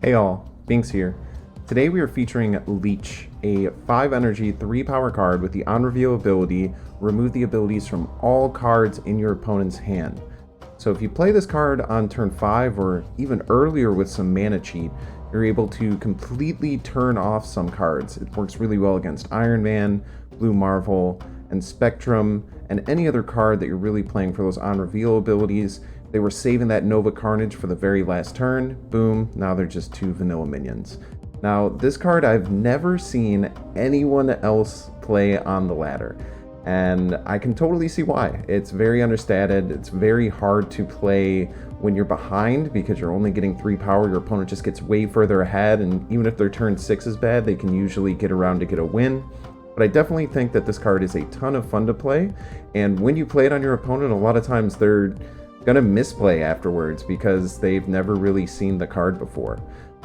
Hey all, Binks here. Today we are featuring Leech, a 5 energy, 3 power card with the on reveal ability, remove the abilities from all cards in your opponent's hand. So if you play this card on turn 5 or even earlier with some mana cheat, you're able to completely turn off some cards. It works really well against Iron Man, Blue Marvel, and Spectrum, and any other card that you're really playing for those on reveal abilities. They were saving that Nova Carnage for the very last turn. Boom, now they're just 2 vanilla minions. Now, this card I've never seen anyone else play on the ladder, and I can totally see why. It's very understated, it's very hard to play when you're behind because you're only getting 3 power, your opponent just gets way further ahead, and even if their turn 6 is bad, they can usually get around to get a win. But I definitely think that this card is a ton of fun to play, and when you play it on your opponent, a lot of times they're gonna misplay afterwards because they've never really seen the card before.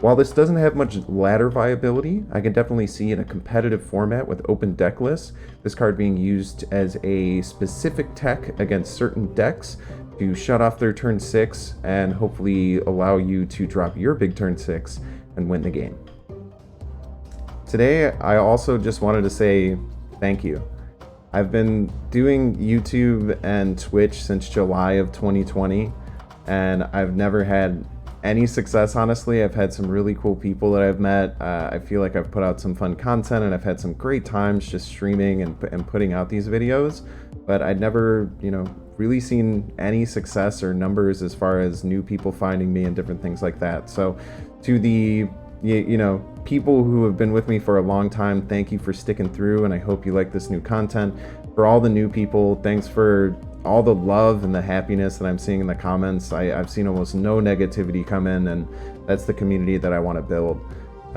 While this doesn't have much ladder viability, I can definitely see in a competitive format with open deck lists, this card being used as a specific tech against certain decks to shut off their turn 6 and hopefully allow you to drop your big turn 6 and win the game. Today, I also just wanted to say thank you. I've been doing YouTube and Twitch since July of 2020, and I've never had any success, honestly. I've had some really cool people that I've met. I feel like I've put out some fun content, and I've had some great times just streaming and putting out these videos, but I'd never, really seen any success or numbers as far as new people finding me and different things like that. So to the people who have been with me for a long time, thank you for sticking through, and I hope you like this new content. For all the new people, thanks for all the love and the happiness that I'm seeing in the comments. I've seen almost no negativity come in, and that's the community that I want to build.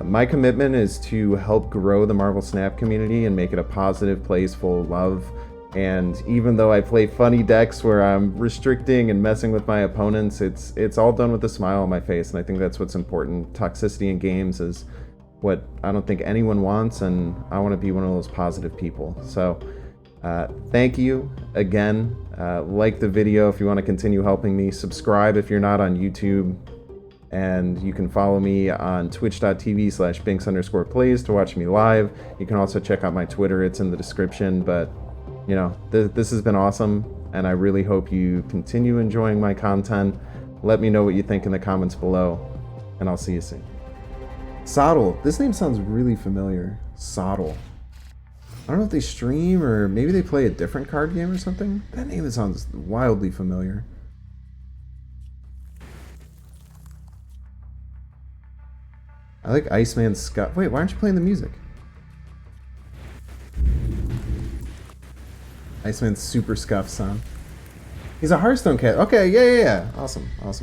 My commitment is to help grow the Marvel Snap community and make it a positive place full of love. And even though I play funny decks where I'm restricting and messing with my opponents, it's all done with a smile on my face, and I think that's what's important. Toxicity in games is what I don't think anyone wants, and I want to be one of those positive people. So thank you again. Like the video if you want to continue helping me. Subscribe if you're not on YouTube. And you can follow me on twitch.tv/binks_plays to watch me live. You can also check out my Twitter. It's in the description. But, this has been awesome. And I really hope you continue enjoying my content. Let me know what you think in the comments below. And I'll see you soon. Soddle. This name sounds really familiar. Soddle. I don't know if they stream or maybe they play a different card game or something. That name sounds wildly familiar. I like Iceman Scott. Wait, why aren't you playing the music? Iceman's super scuffed son. He's a Hearthstone cat. Okay, yeah. Awesome. I was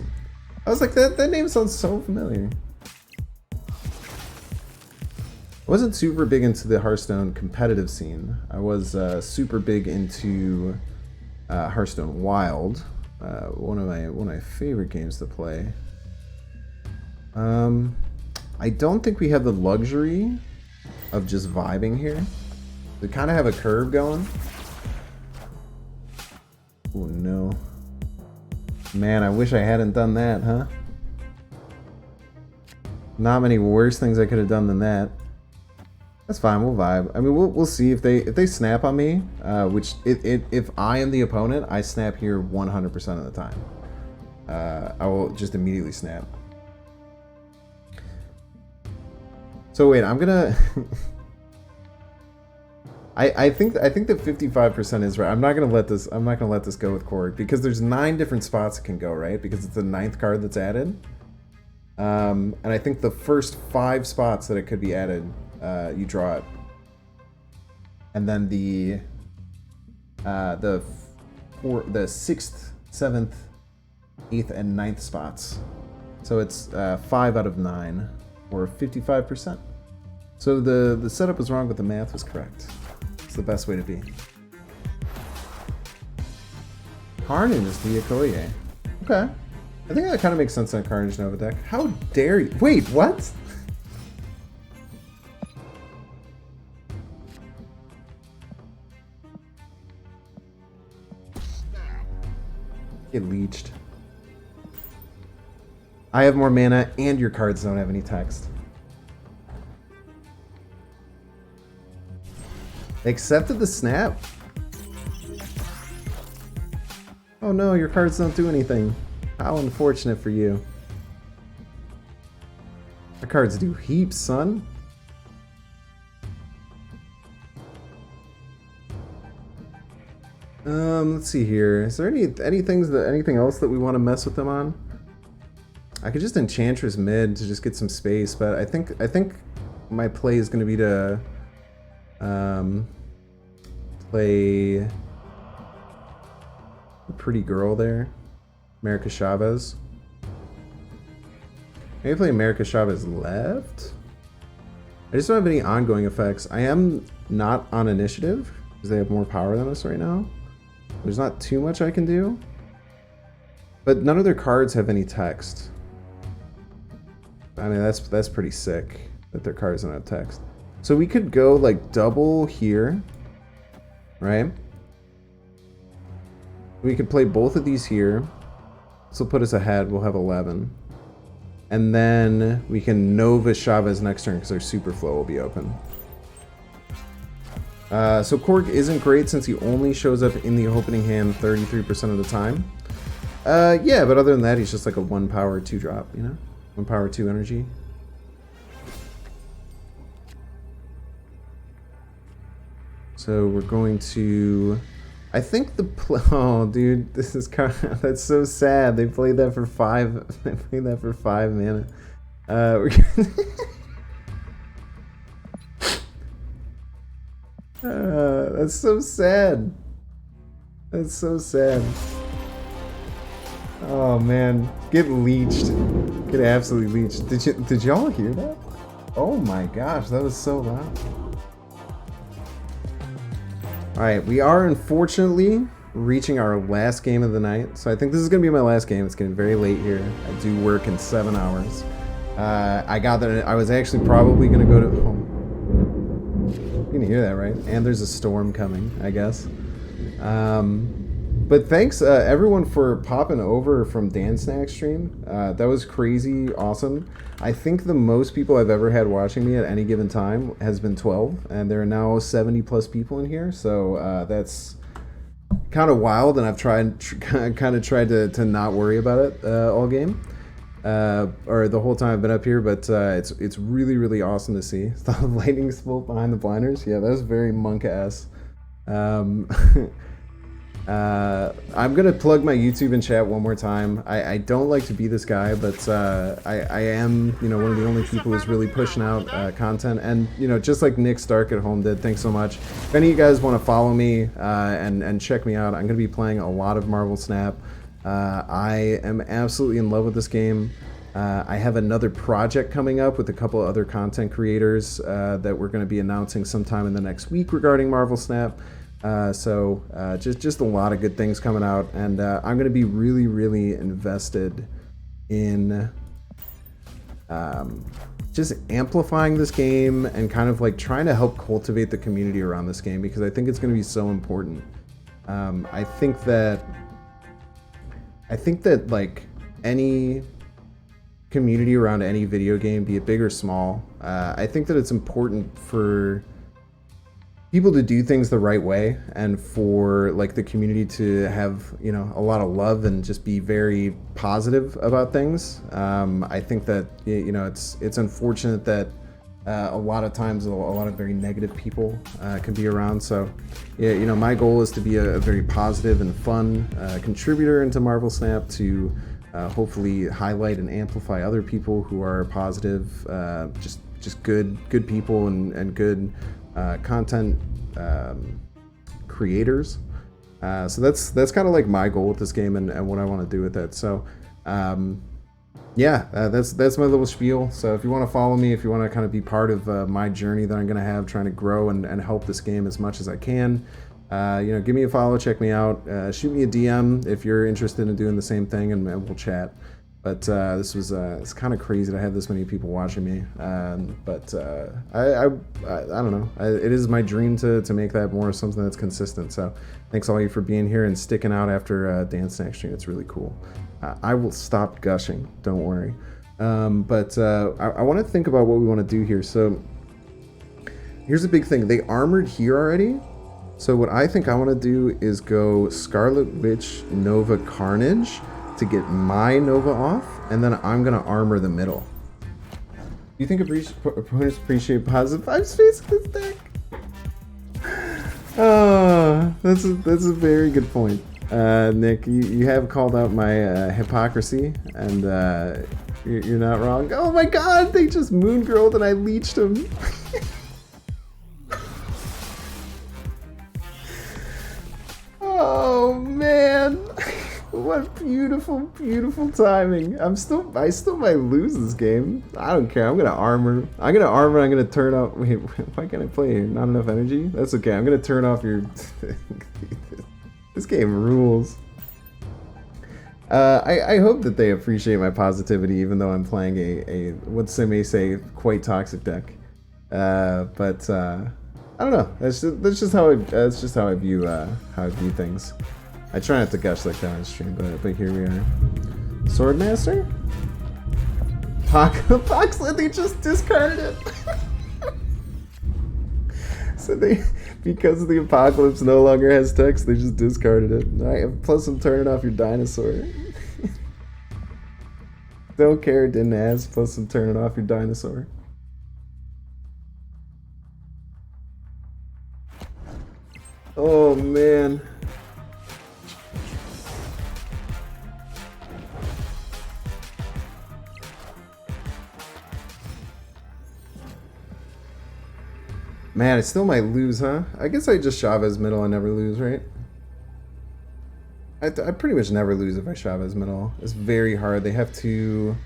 like, that name sounds so familiar. I wasn't super big into the Hearthstone competitive scene. I was super big into Hearthstone Wild, one of my favorite games to play. I don't think we have the luxury of just vibing here. We kind of have a curve going. Oh no. Man, I wish I hadn't done that, huh? Not many worse things I could have done than that. That's fine, we'll vibe. I mean, we'll see if they snap on me, which if I am the opponent, I snap here 100% of the time. I will just immediately snap. So wait, I'm gonna. I think that 55% is right. I'm not gonna let this go with Korg because there's 9 different spots it can go, right? Because it's the 9th card that's added. And I think the first 5 spots that it could be added, you draw it, and then the 6th, 7th, 8th, and 9th spots. So it's 5 out of 9, or 55%. So the setup was wrong, but the math was correct. It's the best way to be. Carnage is the Okoye. Okay. I think that kind of makes sense on Carnage Nova deck. How dare you? Wait, what? Get leeched. I have more mana and your cards don't have any text. Accepted the snap? Oh no, your cards don't do anything. How unfortunate for you. The cards do heaps, son. Let's see here. Is there anything else that we want to mess with them on? I could just Enchantress mid to just get some space, but I think my play is going to be to play a pretty girl there, America Chavez. Maybe play America Chavez left. I just don't have any ongoing effects. I am not on initiative because they have more power than us right now. There's not too much I can do, but none of their cards have any text. I mean, that's pretty sick that their cards don't have text. So we could go like double here, right? We could play both of these here. This will put us ahead. We'll have 11. And then we can Nova Chavez next turn because our super flow will be open. So Korg isn't great since he only shows up in the opening hand 33% of the time. Yeah, but other than that, he's just like a 1 power 2 drop, you know? 1 power 2 energy. So we're going to... I think the... Oh, dude, this is kind of... That's so sad. They played that for 5... They played that for 5 mana. We're gonna... That's so sad. That's so sad. Oh man, get leeched. Get absolutely leeched. Did y'all hear that? Oh my gosh, that was so loud. All right, we are unfortunately reaching our last game of the night. So I think this is gonna be my last game. It's getting very late here. I do work in 7 hours. I got that I was actually probably gonna go to home. You can hear that, right? And there's a storm coming, I guess. But thanks everyone for popping over from Dan Snack's stream. That was crazy awesome. I think the most people I've ever had watching me at any given time has been 12, and there are now 70 plus people in here. So that's kind of wild, and I've tried to not worry about it all game. Or the whole time I've been up here, but it's really awesome to see. The lightning bolt behind the blinders, yeah, that was very monk-ass. I'm gonna plug my YouTube and chat one more time. I don't like to be this guy, but I am, you know, one of the only people who's really pushing out content, and you know, just like Nick Stark at home did. Thanks so much. If any of you guys want to follow me and check me out, I'm gonna be playing a lot of Marvel Snap. I am absolutely in love with this game. I have another project coming up with a couple other content creators that we're going to be announcing sometime in the next week regarding Marvel Snap. So just a lot of good things coming out, and I'm going to be really invested in just amplifying this game and kind of like trying to help cultivate the community around this game, because I think it's going to be so important. I think that like any community around any video game, be it big or small, I think that it's important for people to do things the right way, and for like the community to have, you know, a lot of love and just be very positive about things. I think that, you know, it's unfortunate that a lot of times a lot of very negative people can be around. So yeah, you know, my goal is to be a very positive and fun contributor into Marvel Snap to hopefully highlight and amplify other people who are positive, just good people and good content creators. So that's kind of like my goal with this game and what I want to do with it. So yeah, that's my little spiel. So if you want to follow me, if you want to kind of be part of my journey that I'm going to have trying to grow and help this game as much as I can, you know, give me a follow, check me out, shoot me a DM if you're interested in doing the same thing, and we'll chat. But this was it's kind of crazy to have this many people watching me. But I don't know. It is my dream to make that more something that's consistent. So thanks all of you for being here and sticking out after Dan Snack stream. It's really cool. I will stop gushing. Don't worry. I want to think about what we want to do here. So here's the big thing. They armored here already. So what I think I want to do is go Scarlet Witch Nova Carnage to get my Nova off, and then I'm going to armor the middle. Do you think opponents appreciate positive 5 space in this deck? Oh, that's a very good point. Nick, you have called out my hypocrisy, and you're not wrong. Oh my god, they just moon girled and I leeched him. Oh man, what beautiful, beautiful timing. I still might lose this game. I don't care. I'm gonna armor. I'm gonna turn off. Wait, why can't I play here? Not enough energy? That's okay. I'm gonna turn off your. This game rules. I hope that they appreciate my positivity, even though I'm playing a what some may say quite toxic deck. I don't know. That's just how I view things. I try not to gush like that on stream, but here we are. Swordmaster? Poxlet, they just discarded it. So because the Apocalypse no longer has text, they just discarded it. Alright, plus I'm turning off your dinosaur. Don't care, didn't ask, plus I'm turning off your dinosaur. Oh man. Man, I still might lose, huh? I guess I just Chavez middle and never lose, right? I pretty much never lose if I Chavez middle. It's very hard. They have to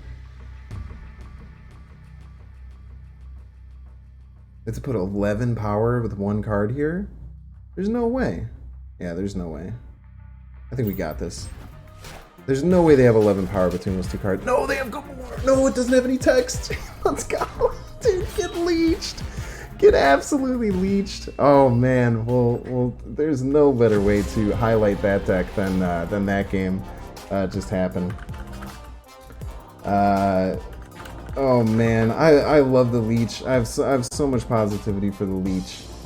put 11 power with one card here? There's no way. Yeah, there's no way. I think we got this. There's no way they have 11 power between those two cards. No, they have go more. No, it doesn't have any text. Let's go. Dude, get leeched. Get absolutely leeched. Oh man, well, there's no better way to highlight that deck than that game just happened. Oh man, I love the Leech. I have so much positivity for the Leech.